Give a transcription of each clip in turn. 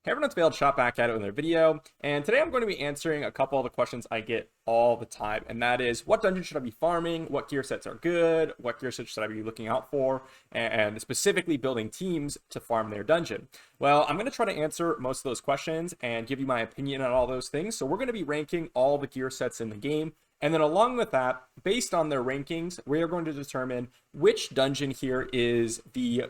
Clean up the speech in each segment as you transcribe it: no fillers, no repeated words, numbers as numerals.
Hey everyone, it's Failed Shot back at it with another video, and today I'm going to be answering a couple of the questions I get all the time, and that is, what dungeon should I be farming, what gear sets are good, what gear sets should I be looking out for, and specifically building teams to farm their dungeon. Well, I'm going to try to answer most of those questions and give you my opinion on all those things, so we're going to be ranking all the gear sets in the game, and then along with that, based on their rankings, we are going to determine which dungeon here is the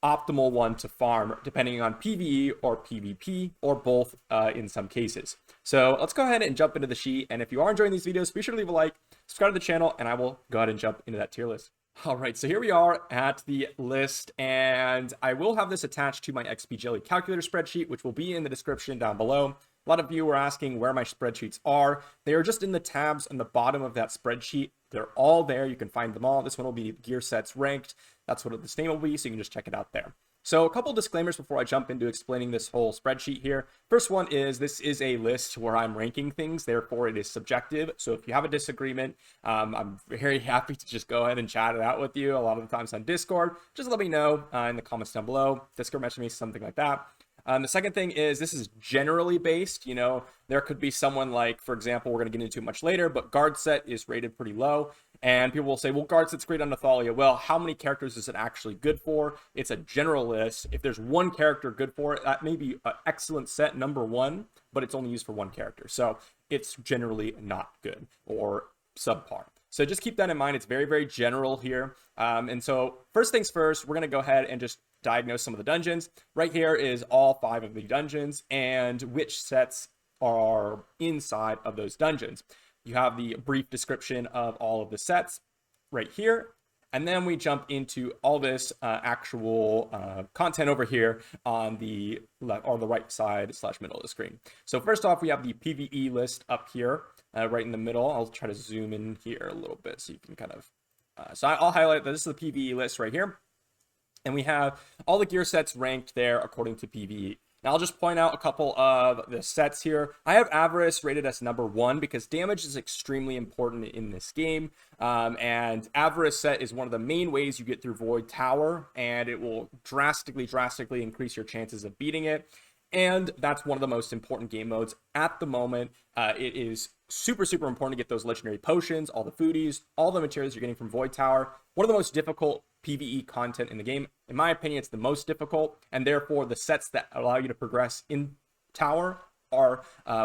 optimal one to farm, depending on PvE or PvP, or both in some cases. So let's go ahead and jump into the sheet. And if you are enjoying these videos, be sure to leave a like, subscribe to the channel, and I will go ahead and jump into that tier list. All right, so here we are at the list, and I will have this attached to my XP Jelly calculator spreadsheet, which will be in the description down below. A lot of you were asking where my spreadsheets are. They are just in the tabs on the bottom of that spreadsheet. They're all there. You can find them all. This one will be gear sets ranked. That's what this name will be, so you can just check it out there. So a couple disclaimers before I jump into explaining this whole spreadsheet here. First one is this is a list where I'm ranking things, therefore it is subjective. So if you have a disagreement, I'm very happy to just go ahead and chat it out with you. A lot of the times on Discord, just let me know in the comments down below. Discord message me, something like that. The second thing is this is generally based. You know, there could be someone like, for example, we're going to get into it much later, but guard set is rated pretty low. And people will say, well, guard set's great on Nathalia. Well, how many characters is it actually good for? It's a general list. If there's one character good for it, that may be an excellent set number one, but it's only used for one character. So it's generally not good or subpar. So just keep that in mind. It's very, very general here. And so first things first, we're going to go ahead and just diagnose some of the dungeons. Right here is all 5 of the dungeons and which sets are inside of those dungeons. You have the brief description of all of the sets right here. And then we jump into all this actual content over here on the left or the right side / middle of the screen. So first off, we have the PvE list up here right in the middle. I'll try to zoom in here a little bit so you can kind of, so I'll highlight that this is the PvE list right here. And we have all the gear sets ranked there according to PvE. Now I'll just point out a couple of the sets here. I have Avarice rated as number 1 because damage is extremely important in this game. And Avarice set is one of the main ways you get through Void Tower, and it will drastically increase your chances of beating it. And that's one of the most important game modes at the moment. It is super important to get those legendary potions, all the foodies, all the materials you're getting from Void Tower. One of the most difficult PvE content in the game. In my opinion, it's the most difficult, and therefore the sets that allow you to progress in Tower are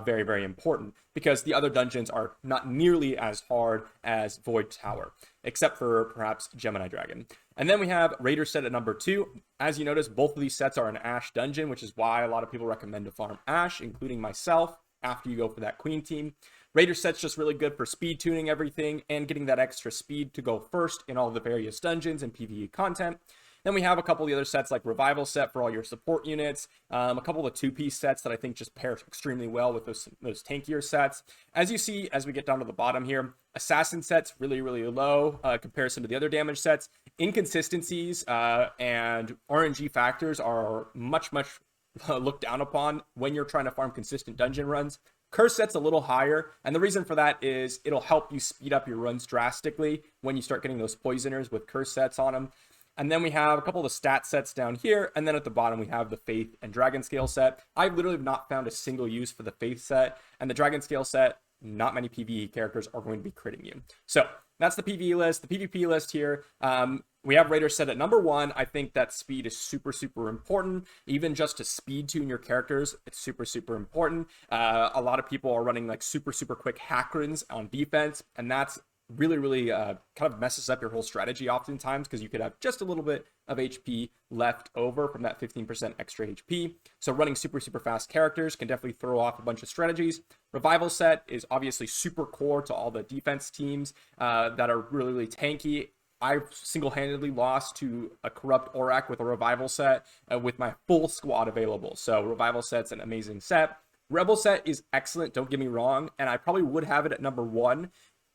very important, because the other dungeons are not nearly as hard as Void Tower, except for perhaps Gemini Dragon. And then we have Raider set at number 2. As you notice, both of these sets are an Ashe dungeon, which is why a lot of people recommend to farm Ashe, including myself, after you go for that Queen team. Raider set's just really good for speed tuning everything and getting that extra speed to go first in all the various dungeons and PvE content. Then we have a couple of the other sets like Revival set for all your support units, a couple of the 2-piece sets that I think just pair extremely well with those tankier sets. As you see, as we get down to the bottom here, Assassin set's really low comparison to the other damage sets. Inconsistencies and RNG factors are much looked down upon when you're trying to farm consistent dungeon runs. Curse set's a little higher, and the reason for that is it'll help you speed up your runs drastically when you start getting those poisoners with curse sets on them. And then we have a couple of the stat sets down here, and then at the bottom we have the Faith and Dragon Scale set. I literally have not found a single use for the Faith set, and the Dragon Scale set, not many PvE characters are going to be critting you. So that's the PvE list. The PvP list here, we have Raider set at number 1. I think that speed is super important. Even just to speed tune your characters, it's super important. A lot of people are running like super quick hack runs on defense, and that's really kind of messes up your whole strategy oftentimes, because you could have just a little bit of HP left over from that 15% extra HP. So running super fast characters can definitely throw off a bunch of strategies. Revival set is obviously super core to all the defense teams that are really tanky. I've single-handedly lost to a Corrupt Aurak with a Revival set with my full squad available. So Revival set's an amazing set. Rebel set is excellent, don't get me wrong, and I probably would have it at number 1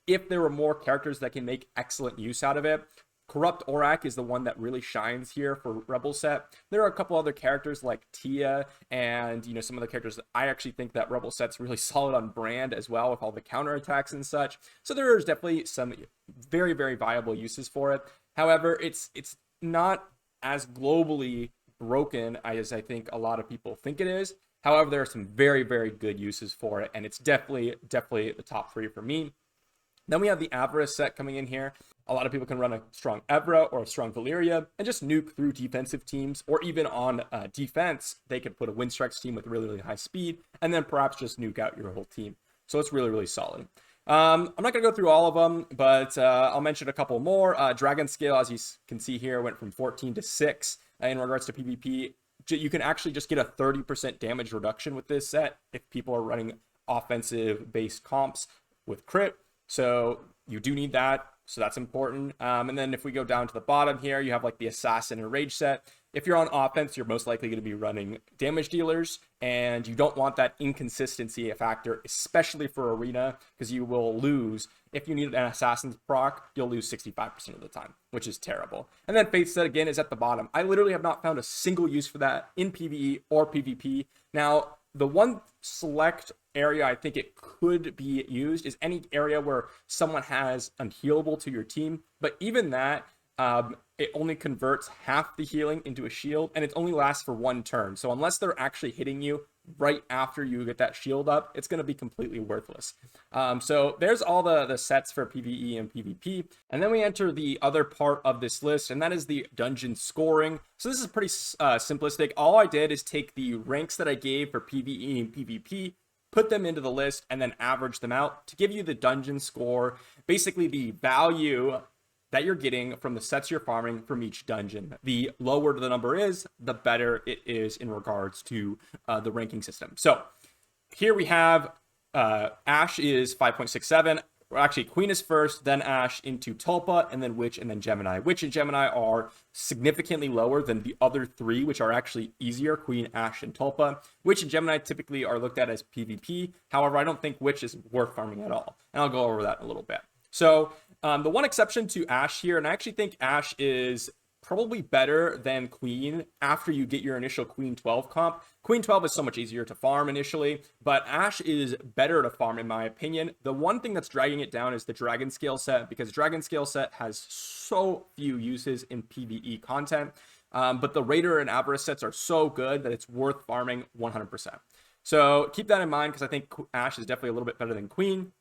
if there were more characters that can make excellent use out of it. Corrupt Aurak is the one that really shines here for Rebel set. There are a couple other characters like Tia and, you know, some of the characters that I actually think that Rebel set's really solid on brand as well, with all the counterattacks and such. So there is definitely some very viable uses for it. However, it's not as globally broken as I think a lot of people think it is. However, there are some very, very good uses for it, and it's definitely the top 3 for me. Then we have the Avarice set coming in here. A lot of people can run a strong Evra or a strong Valyria and just nuke through defensive teams, or even on defense, they could put a Windstrike's team with really, really high speed, and then perhaps just nuke out your whole team. So it's really, really solid. I'm not going to go through all of them, but I'll mention a couple more. Dragon Scale, as you can see here, went from 14 to 6 in regards to PvP. You can actually just get a 30% damage reduction with this set if people are running offensive-based comps with crit. So you do need that, so that's important. And then if we go down to the bottom here, you have like the Assassin and Rage set. If you're on offense, you're most likely going to be running damage dealers, and you don't want that inconsistency factor, especially for Arena, because you will lose. If you need an Assassin's proc, you'll lose 65% of the time, which is terrible. And then Faith set, again, is at the bottom. I literally have not found a single use for that in PvE or PvP. Now, the one select area I think it could be used is any area where someone has unhealable to your team, but even that, it only converts half the healing into a shield, and it only lasts for 1 turn. So unless they're actually hitting you right after you get that shield up, it's going to be completely worthless. So there's all the sets for PvE and PvP. And then we enter the other part of this list, and that is the dungeon scoring. So this is pretty simplistic. All I did is take the ranks that I gave for PvE and PvP, put them into the list, and then average them out to give you the dungeon score, basically the value that you're getting from the sets you're farming from each dungeon. The lower the number is, the better it is in regards to the ranking system. So here we have Ashe is 5.67. Actually, Queen is first, then Ashe into Tulpa, and then Witch, and then Gemini. Witch and Gemini are significantly lower than the other 3, which are actually easier, Queen, Ashe, and Tulpa. Witch and Gemini typically are looked at as PvP. However, I don't think Witch is worth farming at all. And I'll go over that in a little bit. So the one exception to Ashe here, and I actually think Ashe is probably better than Queen after you get your initial Queen 12 comp. Queen 12 is so much easier to farm initially, but Ashe is better to farm in my opinion. The one thing that's dragging it down is the Dragon Scale set, because Dragon Scale set has so few uses in PvE content, but the Raider and Avarice sets are so good that it's worth farming 100%. So keep that in mind, because I think Ashe is definitely a little bit better than Queen.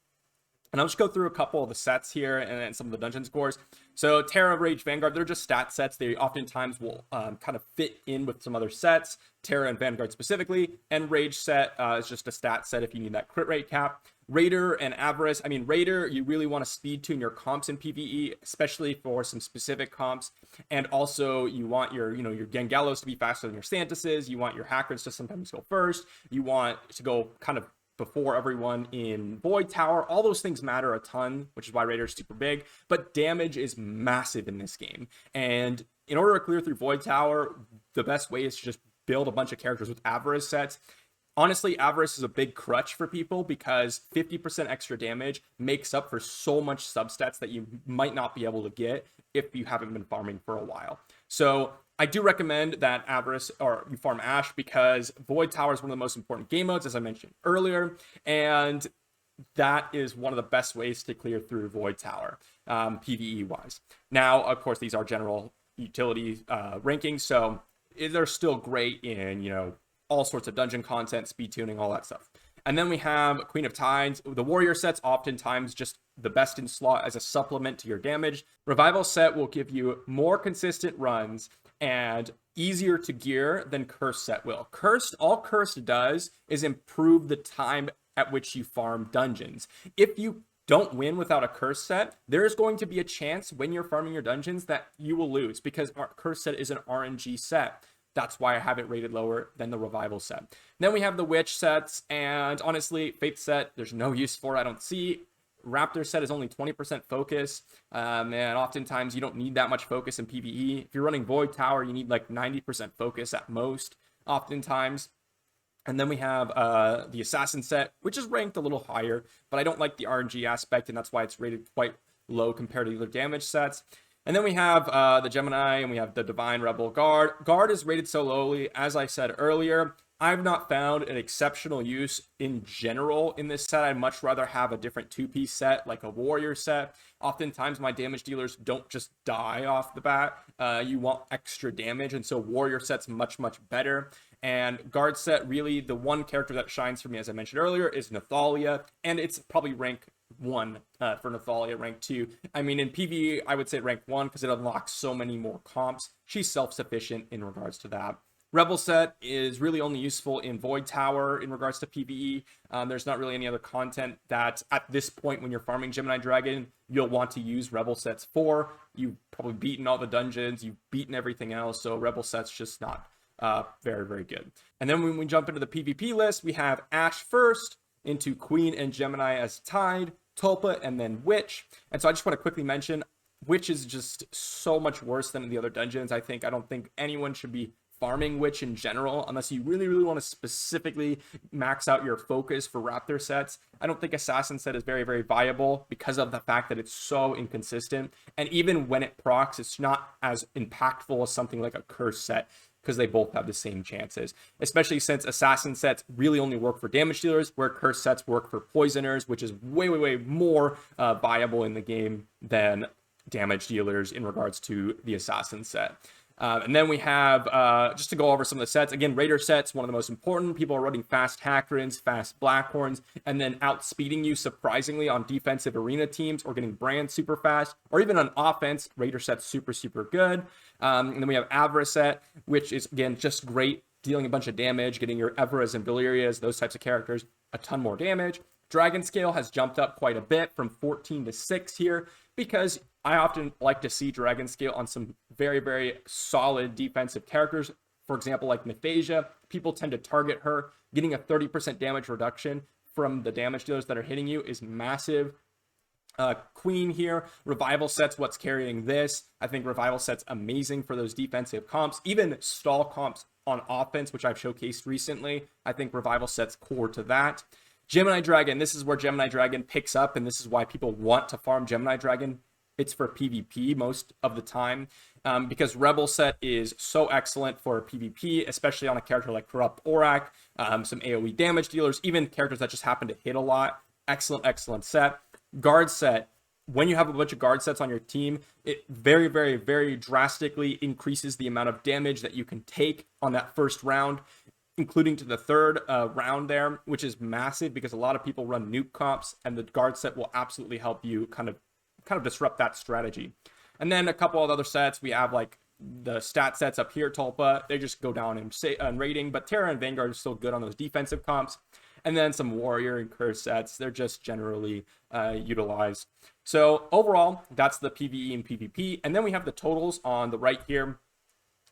And I'll just go through a couple of the sets here and some of the dungeon scores. So Terra, Rage, Vanguard, they're just stat sets. They oftentimes will kind of fit in with some other sets, Terra and Vanguard specifically. And Rage set is just a stat set if you need that crit rate cap. Raider and Avarice, I mean, Raider, you really want to speed tune your comps in PvE, especially for some specific comps. And also you want your Gangalos to be faster than your Santuses. You want your Hackers to sometimes go first. You want to go kind of before everyone in Void Tower. All those things matter a ton, which is why Raider is super big, but damage is massive in this game. And in order to clear through Void Tower, the best way is to just build a bunch of characters with Avarice sets. Honestly, Avarice is a big crutch for people because 50% extra damage makes up for so much substats that you might not be able to get if you haven't been farming for a while. So I do recommend that Avarice or you farm Ashe because Void Tower is one of the most important game modes, as I mentioned earlier, and that is one of the best ways to clear through Void Tower, PvE wise. Now, of course, these are general utility rankings, so they're still great in all sorts of dungeon content, speed tuning, all that stuff. And then we have Queen of Tides. The Warrior set's oftentimes just the best in slot as a supplement to your damage. Revival set will give you more consistent runs and easier to gear than Cursed set will. All Cursed does is improve the time at which you farm dungeons. If you don't win without a Cursed set, there's going to be a chance when you're farming your dungeons that you will lose because our Cursed set is an RNG set. That's why I have it rated lower than the Revival set. Then we have the Witch sets, and honestly, Faith set, there's no use for it. I don't see. Raptor set is only 20% focus, and oftentimes you don't need that much focus in PvE. If you're running Void Tower, you need like 90% focus at most, oftentimes. And then we have the Assassin set, which is ranked a little higher, but I don't like the RNG aspect, and that's why it's rated quite low compared to the other damage sets. And then we have the Gemini, and we have the Divine Rebel Guard. Guard is rated so lowly, as I said earlier. I've not found an exceptional use in general in this set. I'd much rather have a different two-piece set, like a Warrior set. Oftentimes, my damage dealers don't just die off the bat. You want extra damage, and so Warrior set's much, much better. And guard set, really the one character that shines for me, as I mentioned earlier, is Nathalia, and it's probably rank 1 for Nathalia, rank 2. I mean, in PvE, I would say rank 1 because it unlocks so many more comps. She's self-sufficient in regards to that. Rebel set is really only useful in Void Tower in regards to PvE. There's not really any other content that at this point when you're farming Gemini Dragon, you'll want to use Rebel sets for. You've probably beaten all the dungeons, you've beaten everything else, so Rebel set's just not very, very good. And then when we jump into the PvP list, we have Ashe first, into Queen and Gemini as tied, Tulpa, and then Witch. And so I just want to quickly mention, Witch is just so much worse than the other dungeons. I don't think anyone should be farming Witch in general, unless you really, really want to specifically max out your focus for Raptor sets. I don't think Assassin set is very, very viable because of the fact that it's so inconsistent. And even when it procs, it's not as impactful as something like a Curse set, because they both have the same chances, especially since Assassin sets really only work for damage dealers, where Curse sets work for poisoners, which is way, way, way more viable in the game than damage dealers in regards to the Assassin set. And then we have, just to go over some of the sets, again, Raider sets, one of the most important. People are running fast Hackrins, fast Blackhorns, and then outspeeding you surprisingly on defensive arena teams, or getting Brand super fast, or even on offense, Raider set's super, super good. And then we have Avarice set, which is, again, just great, dealing a bunch of damage, getting your Everas and Valerias, those types of characters, a ton more damage. Dragon scale has jumped up quite a bit from 14 to 6 here, because I often like to see Dragon scale on some very, very solid defensive characters. For example, like Nephasia, people tend to target her. Getting a 30% damage reduction from the damage dealers that are hitting you is massive. Queen here, Revival set's what's carrying this. I think Revival set's amazing for those defensive comps, even stall comps on offense, which I've showcased recently. I think Revival set's core to that. Gemini Dragon, this is where Gemini Dragon picks up, and this is why people want to farm Gemini Dragon. It's for PvP most of the time, because Rebel set is so excellent for PvP, especially on a character like Corrupt Aurak, some AoE damage dealers, even characters that just happen to hit a lot. Excellent, excellent set. Guard set, when you have a bunch of guard sets on your team, it very, very, very drastically increases the amount of damage that you can take on that first round, including to the third round there, which is massive because a lot of people run nuke comps, and the guard set will absolutely help you kind of disrupt that strategy. And then a couple of other sets, we have like the stat sets up here, Tulpa, they just go down in rating, but Terra and Vanguard are still good on those defensive comps. And then some Warrior and Curse sets, they're just generally utilized. So overall, that's the PvE and PvP. And then we have the totals on the right here.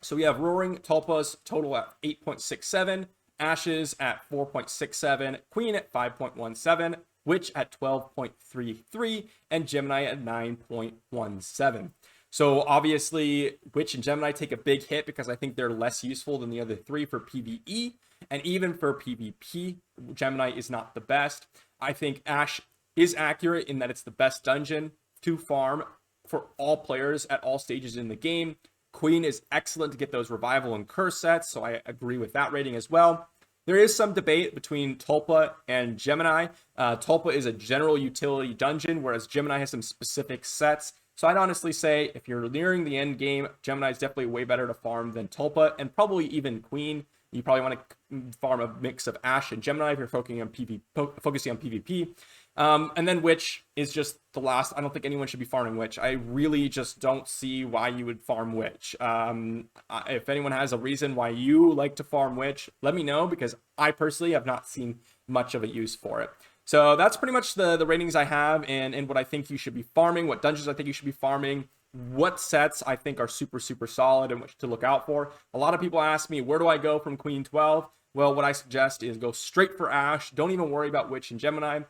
So we have Roaring Tulpa's total at 8.67, Ashes at 4.67, Queen at 5.17, Witch at 12.33, and Gemini at 9.17. So obviously, Witch and Gemini take a big hit because I think they're less useful than the other three for PvE. And even for PvP, Gemini is not the best. I think Ashe is accurate in that it's the best dungeon to farm for all players at all stages in the game. Queen is excellent to get those Revival and Curse sets, so I agree with that rating as well. There is some debate between Tulpa and Gemini. Tulpa is a general utility dungeon, whereas Gemini has some specific sets. So I'd honestly say if you're nearing the end game, Gemini is definitely way better to farm than Tulpa, and probably even Queen. You probably want to farm a mix of Ashe and Gemini if you're focusing on PvP. And then Witch is just the last. I don't think anyone should be farming Witch. I really just don't see why you would farm Witch. If anyone has a reason why you like to farm Witch, let me know, because I personally have not seen much of a use for it. So that's pretty much the ratings I have, and what I think you should be farming, what dungeons I think you should be farming, what sets I think are super, super solid and what to look out for. A lot of people ask me, where do I go from Queen 12? Well, what I suggest is go straight for Ashe. Don't even worry about Witch and Gemini.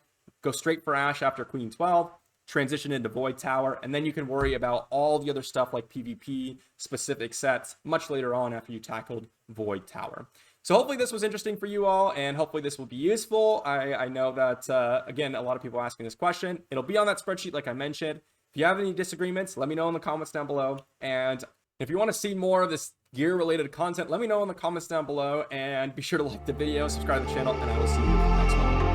Go straight for Ashe after Queen 12, transition into Void Tower, and then you can worry about all the other stuff like PvP specific sets much later on after you tackled Void Tower. So hopefully this was interesting for you all, and hopefully this will be useful. I know that, again, a lot of people are asking this question. It'll be on that spreadsheet like I mentioned. If you have any disagreements, let me know in the comments down below. And if you want to see more of this gear-related content, let me know in the comments down below. And be sure to like the video, subscribe to the channel, and I will see you in the next one.